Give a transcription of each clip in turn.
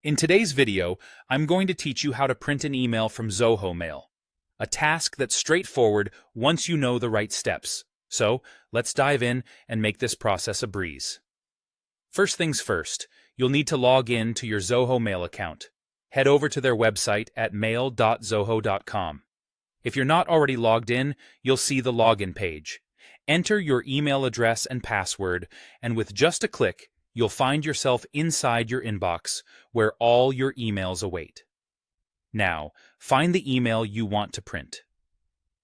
In today's video, I'm going to teach you how to print an email from Zoho Mail, a task that's straightforward once you know the right steps. So, let's dive in and make this process a breeze. First things first, you'll need to log in to your Zoho Mail account. Head over to their website at mail.zoho.com. If you're not already logged in, you'll see the login page. Enter your email address and password, and with just a click, you'll find yourself inside your inbox, where all your emails await. Now, find the email you want to print.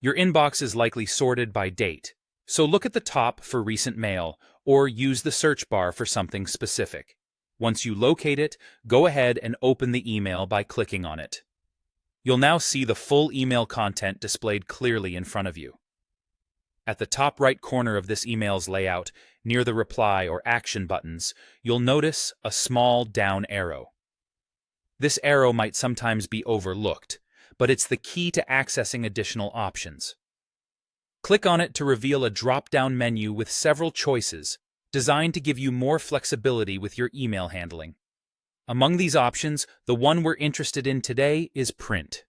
Your inbox is likely sorted by date, so look at the top for recent mail, or use the search bar for something specific. Once you locate it, go ahead and open the email by clicking on it. You'll now see the full email content displayed clearly in front of you. At the top right corner of this email's layout, near the reply or action buttons, you'll notice a small down arrow. This arrow might sometimes be overlooked, but it's the key to accessing additional options. Click on it to reveal a drop-down menu with several choices, designed to give you more flexibility with your email handling. Among these options, the one we're interested in today is Print.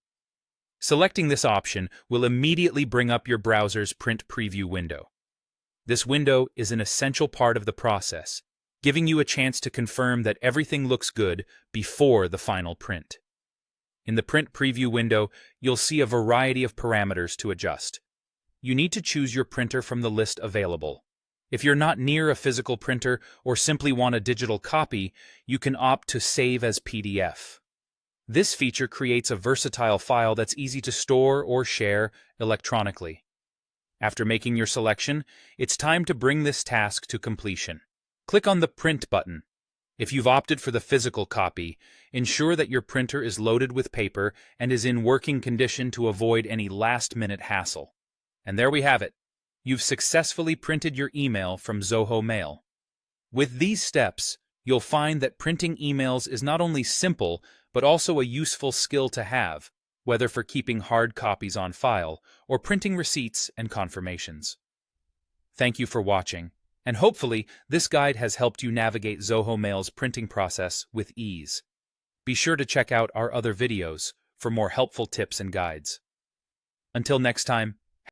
Selecting this option will immediately bring up your browser's print preview window. This window is an essential part of the process, giving you a chance to confirm that everything looks good before the final print. In the print preview window, you'll see a variety of parameters to adjust. You need to choose your printer from the list available. If you're not near a physical printer or simply want a digital copy, you can opt to save as PDF. This feature creates a versatile file that's easy to store or share electronically. After making your selection, it's time to bring this task to completion. Click on the Print button. If you've opted for the physical copy, ensure that your printer is loaded with paper and is in working condition to avoid any last-minute hassle. And there we have it. You've successfully printed your email from Zoho Mail. With these steps, you'll find that printing emails is not only simple, but also a useful skill to have, whether for keeping hard copies on file or printing receipts and confirmations. Thank you for watching, and hopefully this guide has helped you navigate Zoho Mail's printing process with ease. Be sure to check out our other videos for more helpful tips and guides. Until next time,